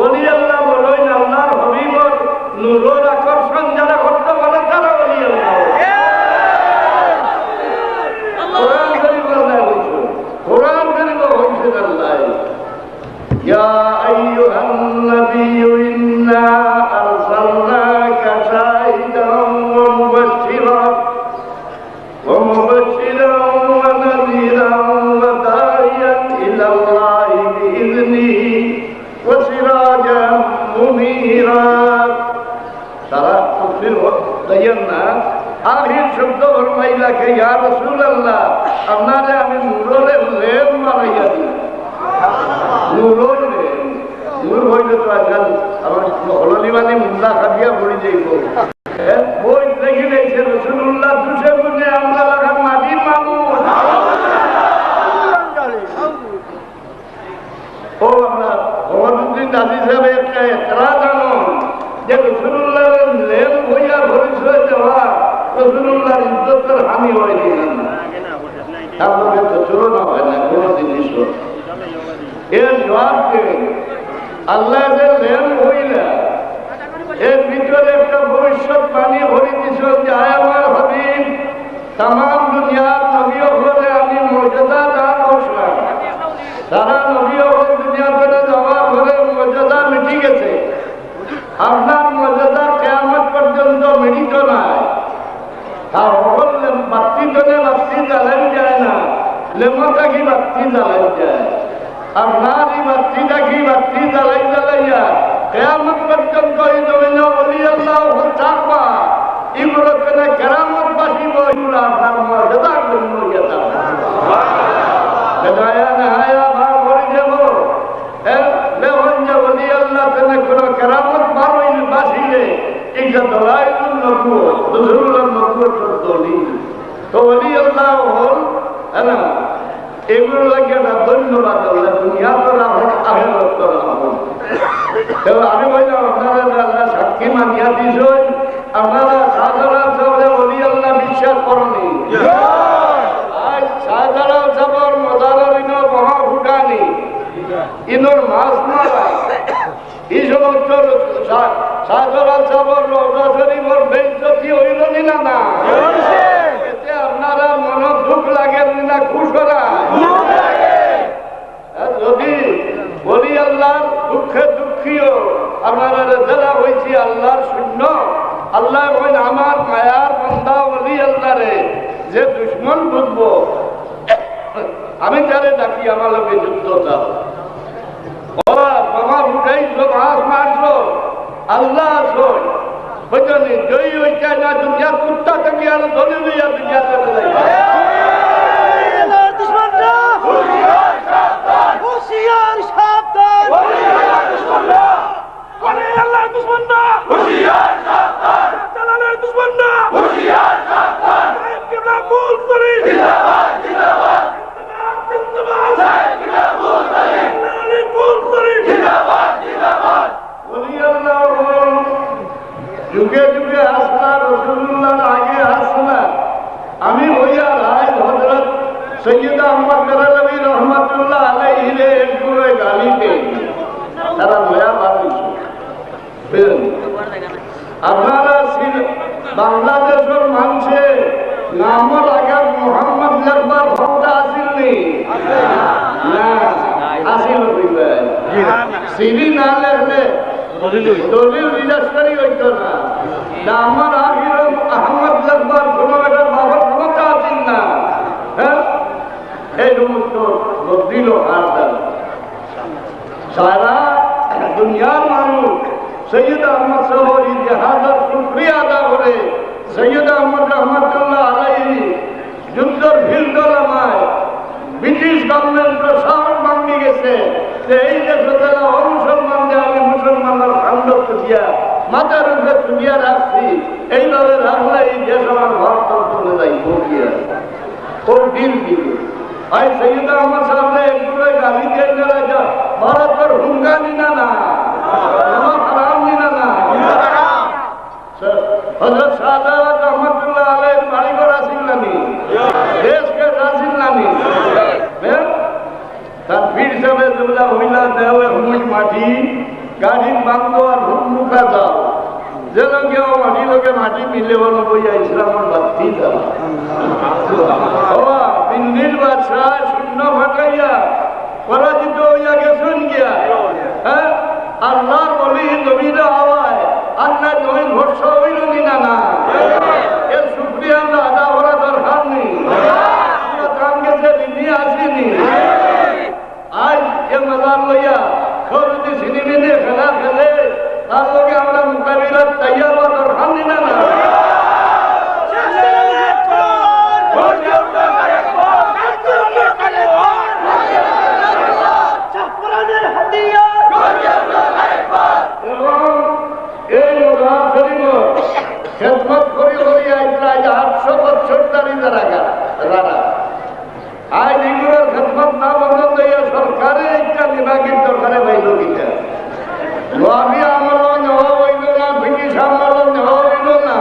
ওলি আল্লাহ বলেন আল্লাহর হবিবর নূরের আকর্ষণ যারা করতে পারে তারা ওলি আল্লাহ। কোরআন শরীফ আল্লাহ বলছে, কোরআন শরীফ বলছে আল্লাহ ইয়া আইয়ুহান নাবিয়্যু ইন্না আরসালনাকা শাহিদান ওয়া মুবাশশিরান ওয়া নাযীরান ওয়া দা'iyan ইলা আল্লাহি বিইذনিহি ওয়া সিরাজাম মুনীরা। সারা তাফসীর দেন না আখির শব্দ ফরমাইলাকে ইয়া রাসূলুল্লাহ আপনারে আমি নূরের লেপ বানাইয়া দিই। নূরের লেপ, নূর হইলে তো আজকাল আমার হললি মানে মুন্ডা খাবিয়া পড়ে যাইব। বই দেখি রয়েছে রাসূলুল্লাহ দুশে গুণে আমরা লাগান মাটির মানুষ। ও আমরা ভগবদ্দিন দাদি সাহেব একটা এতরা জানো যে রাসূলুল্লাহর লেপ হইয়া পরিচয় দেওয়া রাসূলুল্লাহর ইজ্জতের হানি হয়নি না। তাহলে তো চলো না হয় না কোনো জিনিস। এর জবাব দেবেন আল্লাহ যে লেপ হইলা এর ভিতরে একটা ভবিষ্যৎবাণী ভরে দিয়েছেন যে আয় আমার হাবিব তাম দুনিয়ার নবী হলে আমি মর্যাদা দান করলাম। সারা নবী হল দুনিয়া করে যাওয়ার পরে মর্যাদা মিটি গেছে। আপনার মর্যাদা কিয়ামত পর্যন্ত মিলিত নাই। আর বললে বাতি ধরে বাতি জ্বালাই যায় না, লেমতা কি বাতি জ্বালাই যায়। আপনার এই বাতিটা কি বাতি জ্বালাই জ্বালাইয়া কিয়ামত পর্যন্ত এই জমিনে ওলি আল্লাহ থাকবা। এগুলো কেনে কেরামত বাসিব, এগুলো আপনার মর্যাদা মর্যাদা বেদায়া নেহায়া ভাগ করে যাব। লেহন যে ওলি আল্লাহ তেনে কোনো কেরামত বাসিলে এইটা দলাইলুন নবুয়ত, রাসূলুল্লাহর নবুয়তের দলিল। তো ওলি আল্লাহ হল না এগুলো লাগে না ধন্যবাদ আল্লাহ দুনিয়া তো রাখুন আখিরাত তো রাখুন। আমি বললাম আপনারা আল্লাহ সাক্ষী মানিয়া দিয়েছেন, আপনারা সাধারণ সবাই ওলি আল্লাহ বিশ্বাস করেনি। সাধারণ সবর মজালার ইনোর মহা ফুটানি ইনোর মাছ মারা এই সমস্ত সাধারণ সবর রওজা শরীফের বেইজ্জতি হইল না না। এতে আপনারা মন দুঃখ লাগে না খুশ করা। যদি বলি আল্লাহর দুঃখে দুঃখীও আপনারা জেলা হয়েছি আল্লাহর শূন্য। আল্লাহ বলেন আমার মায়ার বান্দা বলি আল্লাহ রে যে দুশ্মন বুঝবো আমি তারে ডাকি আমার লোকে যুদ্ধ চাও। আমার উঠাইছ মাছ মারছ আল্লাহ আছো বুঝলি জয়ী হইতে না দুনিয়ার কুত্তা থেকে আর ধরে লইয়া দুনিয়া চলে যাই। যুগে যুগে হাসনা রাসূলুল্লাহর আগে হাসনা। আমি হইয়া রায় হযরত সৈয়দা আহমদ বেরেলভী রহমাতুল্লাহ আলাইহি এর গালিতে তারা নয়া বানিয়েছে। আপনারা বাংলাদেশের মানুষে নামর আগে মোহাম্মদ লেখবার ক্ষমতা আসিলনি না আসিল সিরি না লেখলে দলিল রিজাস্টারি হইত না। আমার আগে আহমদ লেখবার কোনো একটা বাবার ক্ষমতা আসিল না। হ্যাঁ এই সমস্ত দিল আর সারা দুনিয়ার মানুষ সৈয়দ আহমদ সাহেবের ইতিহাসের শুকরিয়া আদা করে সৈয়দ আহমদ রহমতুল্লাহ আলাইহি যুদ্ধর ভিড় আমায় ব্রিটিশ গভর্নমেন্টের সাহস ভাঙি গেছে যে এই দেশে যারা অমুসলমানদের আমি মুসলমানের খান্ডত্ব দিয়া মাথার উপরে তুলিয়া রাখছি, এইভাবে রাখলে এই দেশ আমার ঘর চলে যাই ভোগিয়া ওর দিল দিল। ভাই সৈয়দ আহমদ সাহেব একগুলো গালি দিয়ে গেলে ভারতের হুঙ্গা নিনা না হারাম নিনা না। হযরত শাহজালাল রহমাতুল্লাহ আলাইহির বাড়িঘর আসিল নানি, দেশকে আসিল নানি। তার পীর সাহেব যেগুলা হইলা দেওয়া হুমুই মাটি গাড়ির বান্ধব আর মুখা দাও যেন কেউ মাটি লোকে মাটি মিলে বলো বইয়া ইসলামের বাতি দাও দিল্লির বাদশাহ শূন্য ফাটাইয়া পরাজিত হইয়া গেছেন গিয়া হ্যাঁ আল্লাহর বলি জমিনে হওয়ায় আল্লাহ জমিন ভরসা হইল না না এর শুক্রিয়া আমরা আদা করা দরকার নেই আমরা কাম গেছে দিল্লি আসিনি আজ এ মজার লইয়া কেউ যদি সিনেমিনে খেলা খেলে তার লগে আমরা মোকাবিলার তৈয়ার হওয়া দরকার নেই না না খেদমত করি করি আজ প্রায় 800 বছর দাঁড়িয়ে রাখা আজ এগুলোর খেদমত না বন্ধ হইয়া সরকারের একটা বিভাগের দরকারে পাইল কিনা আমি আমল নেওয়া হইল না ব্রিটিশ আমল নেওয়া হইল না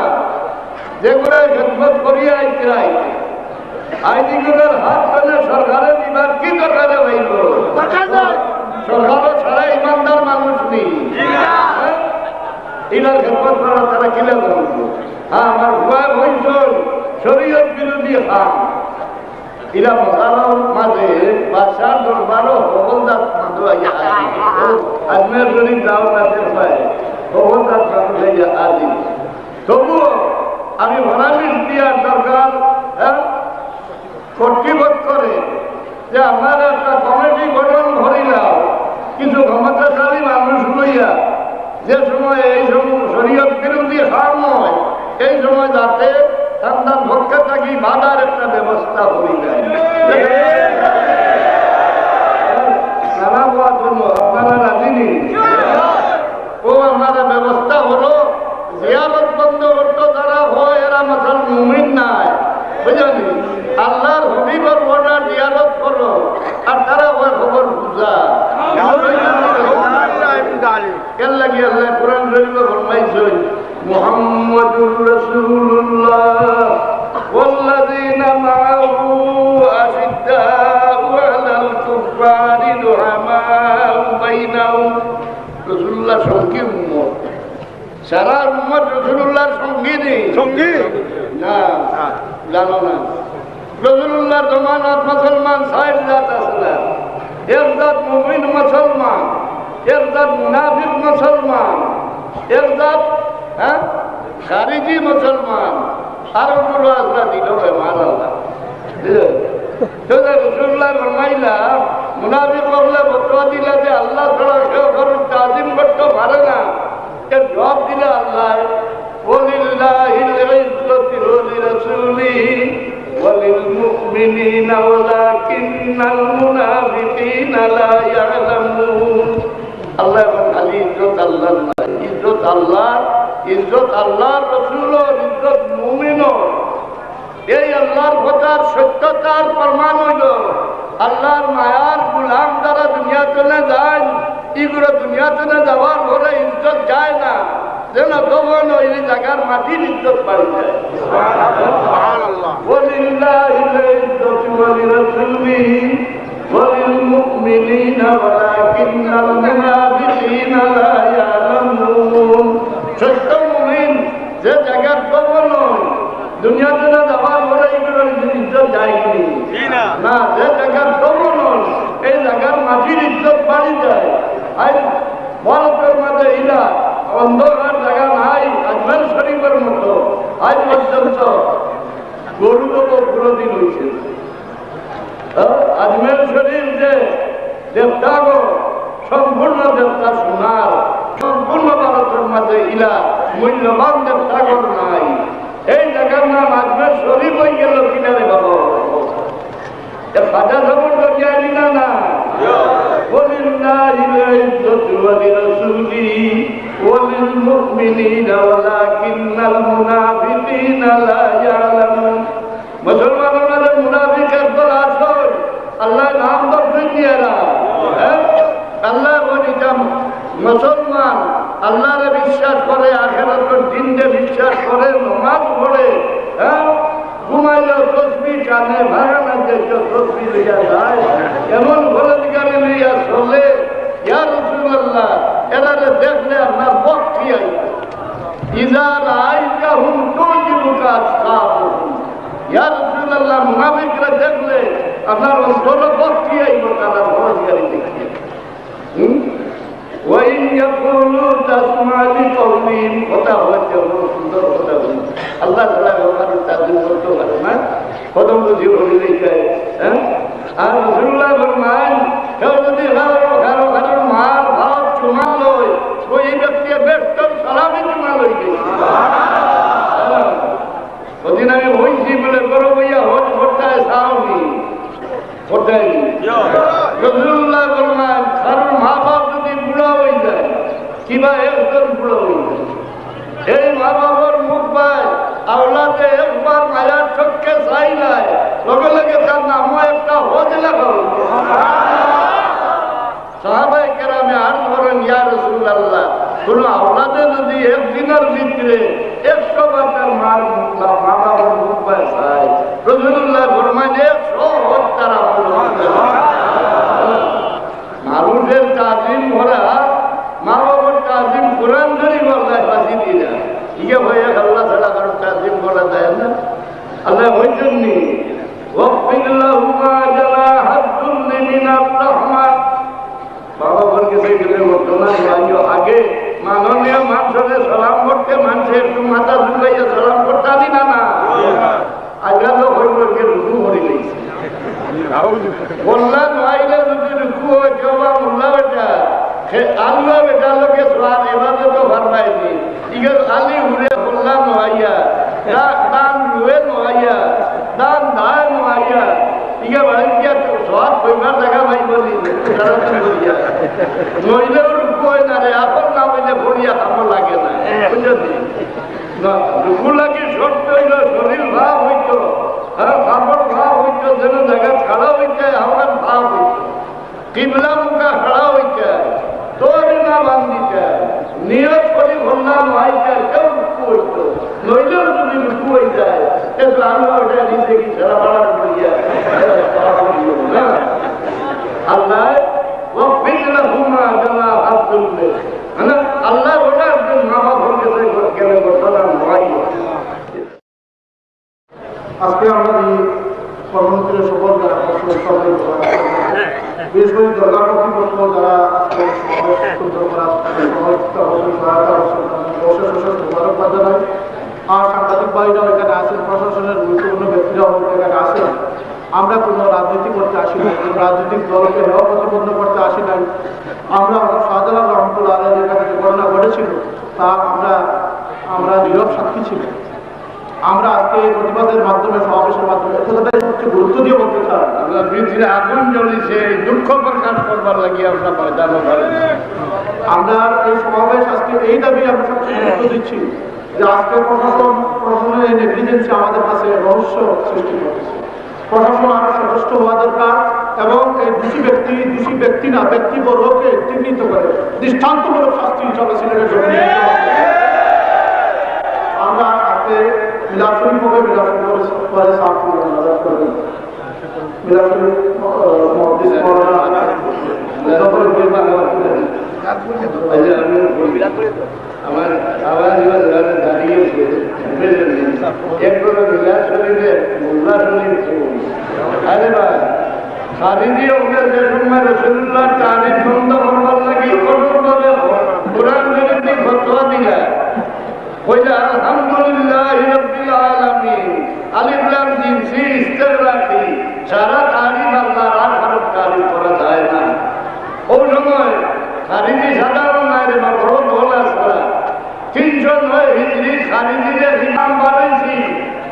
যেগুলো খেদমত করি আজ প্রায় আজ এগুলোর হাত পেলে সরকারের বিভাগ কি দরকারে পাইল সরকারও ছাড়া ইমানদার মানুষ নেই ইনার খেদমত করা তারা কিনে ধরল হ্যাঁ আমার ভুয়া বৈশন শরীয়ত বিরোধী হাম ইরা মজার মাঝে বাদশার দরবারও হবলদার মাধু আজমের শরীফ যাও নাচের পায় হবলদার মাধু আজি তবুও আমি ভরামিস দিয়ার দরকার কর্তৃপক্ষরে যে আমার একটা কমিটি গঠন করিলাম কিছু ক্ষমতাশালী মানুষ লইয়া যে সময় এই সময় শরীয়ত বিরোধী হার নয় এই সময় যাতে সন্তান পক্ষে থাকি বাধার একটা ব্যবস্থা করি যায় আপনারা রাজি নেই ও আমার ব্যবস্থা হলো জিয়ারত বন্ধ করতো যারা হয় এরা মশাল মুমিন নাই বুঝলি আল্লাহর হবিবর ওটা জিয়ারত করো আর তারা হয় খবর বুঝা কেন লাগি আল্লাহ কোরআন শরীফে ফরমাইছেন মুহাম্মাদুর রাসূলুল্লাহ ওয়াল্লাযীনা মাআহু আশিদ্দাউ আলাল কুফারি রুহামাউ বাইনাহুম রাসূলুল্লাহ সঙ্গী উম্মত সারা উম্মত রাসূলুল্লাহর সঙ্গী নেই সঙ্গী না জানো না রাসূলুল্লাহর জমানাত মুসলমান ৬০ জাত আসলে এক জাত মুমিন মুসলমান এক জাত মুনাফিক মুসলমান এক জাত খারিজি মুসলমান আরো গুলো আল্লাহ দিল বেমান আল্লাহ রসুল্লাহ ফরমাইলা মুনাফিক করলে বতোয়া দিলা যে আল্লাহ ছাড়া কেউ কারোর তাজিম করতে পারে না এর জবাব দিলা আল্লাহ ওয়ালিল্লাহিল ইজ্জতু ওয়ালিরাসূলিহি ওয়ালিলমুমিনিনা ওয়ালাকিন্নাল মুনাফিকিনা লা ইয়ালামুন আল্লাহ খালি ইজ্জত আল্লাহর না ইজ্জত আল্লাহর রাসূলের ইজ্জত মুমিনের এই আল্লাহর কথার সত্যতার প্রমাণ হইল আল্লাহর মায়ার গোলাম যারা দুনিয়াতে না যায় এগুলো দুনিয়াতে না যাওয়ার পরে ইজ্জত যায় না যেন তখন ওই জায়গার মাটির ইজ্জত পাই যায় ওয়ালিল্লাহিল ইজ্জতু ওয়ালিরাসূলিহি وللمؤمنين ولكن المنافقين لا يعلمون সত্য মুমিন যে জায়গার খবর নয় দুনিয়াতে না যাওয়ার পরে এগুলোর ইজ্জত যায়নি না যে জায়গার খবর নয় এই জায়গার মাটির ইজ্জত বাড়ি যায় আর ভারতের মাঝে ইলা অন্ধকার জায়গা নাই আজমের শরীফের মতো আজ পর্যন্ত গরু প্রতিদিন হয়েছে আজমের শরীফ যে দেবতাগ সম্পূর্ণ দেবতা সোনার সম্পূর্ণ ভারতের মাঝে ইলা মূল্যবান দেবতাগর নাই এই জায়গার নাম আজমের শরীফ হয়ে গেল কিনারে বাবা সাজা খবর দরিয়ালি না না ওয়ালিল্লাহিল ইজ্জতু ওয়ালিরাসূলিহি ওয়ালিলমুমিনিনা ওয়ালাকিন্নাল মুনাফিকিনা লা ইয়ালামুন মুসলমানরা মুনাফিকের দল আসল আল্লাহ নাম বলছেন এরা আল্লাহ বলিটা মুসলমান আল্লাহরে বিশ্বাস করে আখিরাতের দিনে বিশ্বাস করে নামাজ পড়ে ঘুমাইলে তসবিহ কানে ভাগানা দেখে তসবিহ লইয়া যায় এমন ঘরে দিকে লইয়া চলে ইয়া রাসূলুল্লাহ এরারে দেখলে আপনার ভক্তি আইবে ইজার আইকা হুম তুজিবুকা আসহাবুহুম ইয়া রাসূলুল্লাহ মুনাফিকরা দেখলে আপনার অন্তরে ভক্তি আইবে তারা ফরজগারি দেখে ওয়াইন ইয়াকুলু তাসমা লিকাউলিহিম কথা হচ্ছে সুন্দর কথা বলি আল্লাহ তাআলা ওখানে তাজিম করতে পারে না প্রথম তো জীবন লিখায় হ্যাঁ আর রাসূলুল্লাহ ফরমান কেউ যদি কারো মার ভাত চুমা লয় ওই ব্যক্তি বেশতর সালামে চুমা লই গেছে ওদিন আমি হইছি বলে বড় ভাইয়া হজ করতে সাহনি করতে রাসূলুল্লাহ ফরমান কারোর মা বাপ যদি বুড়া হয়ে যায় কিবা একজন বুড়া হয়ে যায় এই মা বাবার মুখ পায় আওলাদে একবার মায়ার চোখকে চাই নাই লগে লগে তার নামও একটা হজ লাগাও সাহাবায়ে কেরামে আরজ করেন ইয়া রাসূলুল্লাহ কোন আওলাদে যদি একদিনের ভিতরে 100 বার তার মা বাবার মুখ পায় চায় রাসূলুল্লাহ ফরমান 100 হজ তারা মানুষের তাজিম ভরা মা বাবার তাজিম কোরআন শরীফ বলায় ফাঁসি দিয়ে যায় ইয়ে হয়ে আল্লাহ ছাড়া কারো তাজিম বলা যায় না আল্লাহ বলছেন নি ওয়াফির লাহুমা জানাহাদ-দুল্লি মিনার রাহমা বাবা বলকে সেই গেলে বর্তমান ভাইও আগে মাননীয় মানুষের সালাম করতে মানুষের একটু মাথা ঝুলাইয়া সালাম করতে আনি না না আজকাল তো হইলকে রুকু করে নিয়েছে বললাম আইলে যদি রুকু হয় কেউ বা মোল্লা বেটা আল্লাহ বেটার লোকে সোয়ার এভাবে তো ফারমাইনি ইগল আলী হুরে বললাম নোয়াইয়া দান রুয়ে নোয়াইয়া দান ধায় নোয়াইয়া ইগে বাড়িতে সোয়ার কইবার জায়গা ভাই বলি নইলেও রুকু হয় না রে আপন না হইলে ভরিয়া কামো লাগে না বুঝলি রুকু লাগে শর্ত হইল শরীর ভাব হইত হ্যাঁ কাপড় ভাব হইত যেন জায়গা ছাড়া হইতে আমার ভাব হইত কিবলা মুখা খাড়া হইতে তোর না বান্ধিতে নিয়ত করি ভন্না নহাইতে কেউ রুকু হইত নইলেও যদি রুকু হয়ে যায় কিন্তু আমি ওটা নিজে কি ছাড়া বাড়ার করিয়া আল্লাহ ওয়াফির লাহুমা জানাহাদ-দুল্লি মানে আল্লাহ ওটা একজন মা বাবার কাছে গেলে ঘটনা নয় আজকে আমরা এই কর্মসূচির সফল যারা বিশেষ করে দরগা কর্তৃপক্ষ যারা সুন্দর করা মোবারকবাদ জানাই আর সাংবাদিক ভাইরাও এখানে আছেন প্রশাসনের গুরুত্বপূর্ণ ব্যক্তিরাও এখানে আছেন আমরা কোনো রাজনীতি করতে আসি নাই কোনো রাজনৈতিক দলকে হেয় প্রতিপন্ন করতে আসি নাই আমরা শাহজালাল রহমতুল্লাহ আলাইহি এখানে যে ঘটনা ঘটেছিল তা আমরা নীরব সাক্ষী ছিলাম আমরা আজকে এই প্রতিবাদের মাধ্যমে সমাবেশের মাধ্যমে কথাটাই হচ্ছে গুরুত্ব দিয়ে বলতে চাই আপনার পৃথিবীর আগুন জ্বলিছে দুঃখ প্রকাশ করবার লাগিয়ে আমরা ময়দানে আমরা এই সমাবেশ আজকে এই দাবি আমরা সবচেয়ে গুরুত্ব দিচ্ছি যে আজকে প্রশাসনের এই নেগলিজেন্সি আমাদের কাছে রহস্য সৃষ্টি করেছে প্রশাসন আরো সচেষ্ট হওয়া দরকার এবং এই দোষী ব্যক্তি না ব্যক্তিবর্গকে চিহ্নিত করে দৃষ্টান্তমূলক শাস্তি হিসাবে সিলেটের জন্য আমরা আজকে মিলাদ শরীফ হবে মিলাদ শরীফ পরে সাফ করবেন মিলাদ শরীফ মহাদিস মওলানা আমার আওয়াজ দাঁড়িয়েছে একবার মিলাদ শরীফের মোল্লা শরীফ আরে ভাই খারিজি ওদের যে সময় রাসূলুল্লাহ তারিফ বন্ধ করবার লাগি কঠোরভাবে কোরআন শরীফে ফতোয়া দিলা কইলা আলহামদুলিল্লাহি রাব্বিল আলামিন আলিফ লাম জিম সি ইস্তিগরাকি সারা তারিফ আল্লাহর আর কারো তারিফ করা যায় না ওই সময় খারিজি সাধারণ নাই রে বড় দল আসরা 309 হিজরি খারিজিদের ইমাম বানাইছি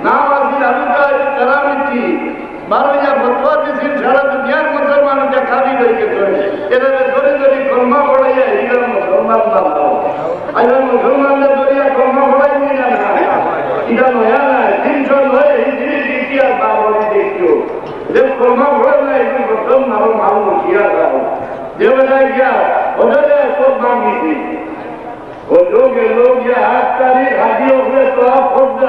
নাম আছে আবুকার কারামিতি বারোয়া ফতোয়া দিয়েছেন সারা দুনিয়ার মুসলমানকে খালি রইকে চলে এরা ধরে ধরে কলমা পড়াইয়া হিরাম মুসলমান বানাও আইরা মুসলমানদের দরিয়া কলমা পড়াই নিয়ে না এটা নয়া না 309 হিজরি ইতিহাস বাবরি দেখো যে কলমা পড়ে না এটা প্রথম নাম মালুম কিয়া দাও দেবদাই গিয়া ওদের সব মাগিছি ও লোক ये 8 तारीख हाजियों के तो आप खुद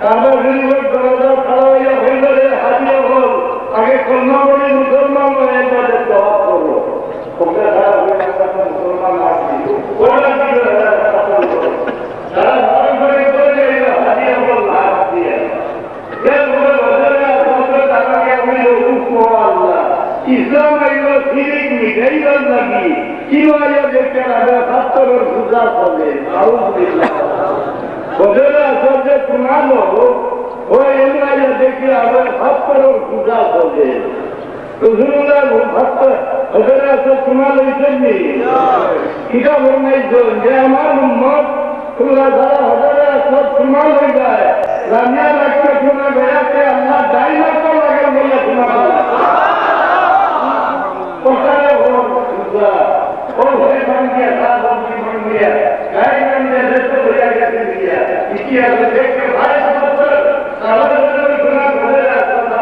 काबा शरीफ दरवाजा खड़ा या होइले हाजियों को आगे कलमा पढ़ी मुसलमान में इबादत तो आप करो खुद खड़ा हुए मुसलमान आदमी কি আয়া দেখতে আগে ছাত্রের পূজা করে ওদের আসলে তোমালো ওই আয়া দেখে আগে ছাত্রের পূজা করে রসুল্লাহ ভক্ত ওদের আসলে তোমাল হয়েছেননি কিটা বলছেন যে আমার উম্মত তোমরা যারা হাজারে সব তোমাল হয়ে যায় রানিয়া লাগতে তোমার বেড়াতে আল্লাহ ডাইনার তো লাগে বলে তোমার কোথায় ওর পূজা ও হয়ে ভাঙ্গিয়া সাধন জীবন দিয়া গাইবেন যে দেশ হইয়া গেছে দিয়া ইতিহাসে দেখতে ভাই বছর তাহলে তোমার ঘরে রাখতে না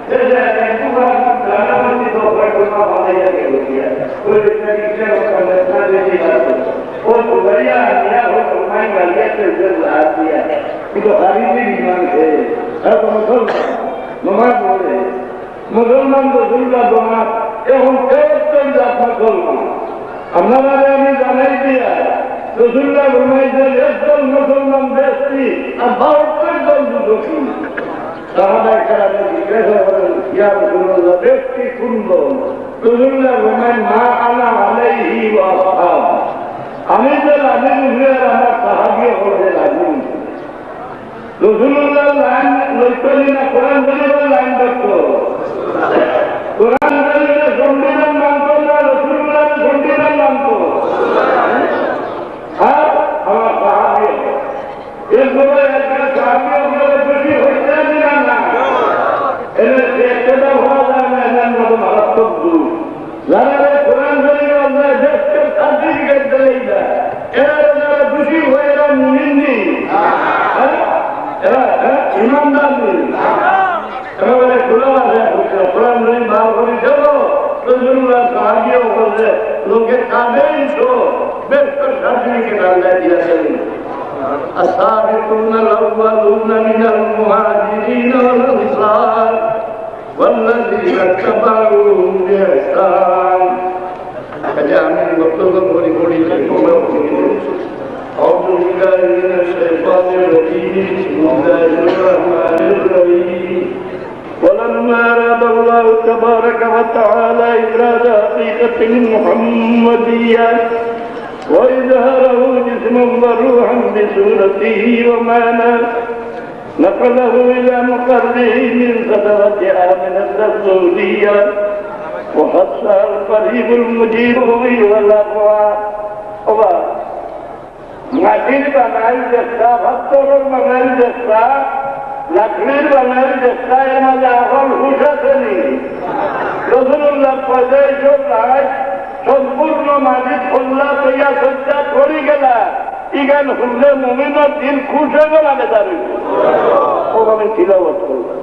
যে যে একবার জানাবি তো হয় তোমার ভাইয়া গেল দিয়া ওই ইচ্ছা করে না দেখি ও বুঝাইয়া নিয়া ও তোমায় গালিয়া তে লাগ দিয়া কিন্তু হারিয়ে ইমান है अब মুসলমান বলে মুসলমান রসুল্লাহ দোমাত এখন কেউ মুসলমান আপনারা আমি জানাই দিয়া রসুল্লাহ ঘুমাইছেন একদল মুসলমান ব্যক্তি আর 72 জন দুঃখী সাহাবায়ে কেরাম জিজ্ঞাসা করেন ইয়া রাসূলুল্লাহ ব্যক্তি কোনজন রসুল্লাহ ঘুমাই মা আনা আলাইহি ওয়া আসহাব আমি যে রাজি বুঝে আমার সাহাবী হয়ে রাজি রসুল্লাহ লাইন লইতলি না কোরআন শরীফের লাইন দেখতো কোরআন শরীফের সংবিধান মানত না রসুল্লাহ সংবিধান মানত আর আমার সাহাবী এরপরে একটা সাহাবী আপনাদের বেশি হইতে না না এর একটা হওয়া যায় না এর মতো মারাত্মক দূর যারা কোরআন শরীফের আল্লাহ দেশকে সার্টিফিকেট দিলেই যায় এরা যারা খুশি হয়ে এরা মুমিন নেই ইমানদার নেই এবারে খোলা আছে কোরআন শরীফ বার করে চলো রসুল্লাহ সাহাবীও বলছে লোকে কাঁদেই তো বেশ সার্টিফিকেট আল্লাহ দিয়েছেন السابقون الأولون من المهاجرين والأنصار والذين اتبعوهم بإحسان فجعلني مطلوبا ولقولي لكم أعوذ بالله من الشيطان الرجيم بسم الله الرحمن الرحيم ولما أراد الله تبارك وتعالى إبراز حقيقة المحمدية وإظهاره جسما وروحا بصورته ومعناه نقله إلى مقره من صدرة آمنة الرسولية وخصها القريب المجيب والأقوى মাটির বানাই চেষ্টা ভাত্তরের বানাই চেষ্টা লাকড়ির বানাই চেষ্টা এর মাঝে এখন হুশ আসেনি রসুল্লাহ পর্যায়ে সব লাগাই সম্পূর্ণ মাটি খোল্লা তৈয়া সজ্জা করি গেলা ইগান শুনলে মুমিনের দিন খুশ হয়ে গেল আগে দাঁড়িয়ে ও আমি তিলাওয়াত করলাম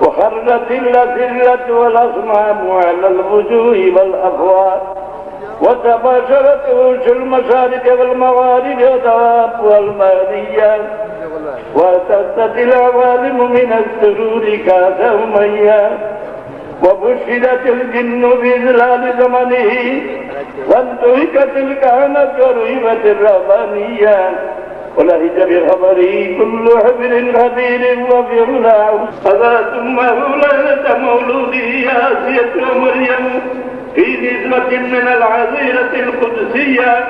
وخرجت الأسرة والأصنام على الوجوه والأفواه وتباشرت وجوه المشارق والمغارب والدواب والمهديات وارتدت العوالم من السرور كاسا أميا وبشرت الجن بإذلال زمنه وانتهكت الكهنة ورهبت الرهبانية ولهج بخبره كل حبر خبير وبغلاه فذا ثم ولدت مولوده آسية ومريم في نسبة من العزيرة القدسية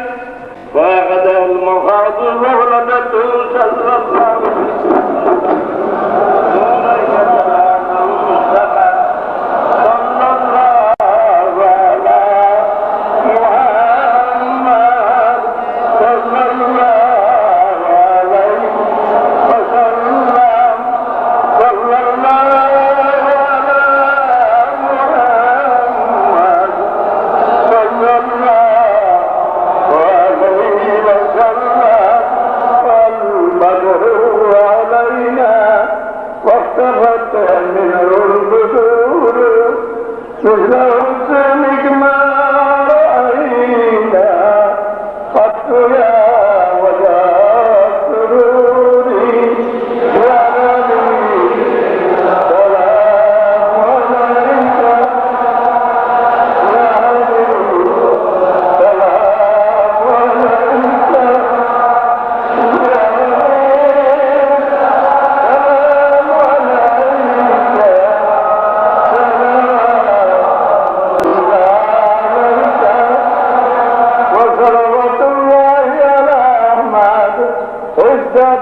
فأخذها المخاض وولدته صلى الله عليه وسلم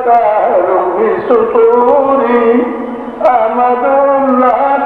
কারো বিশুরি আমাদুল্লাহ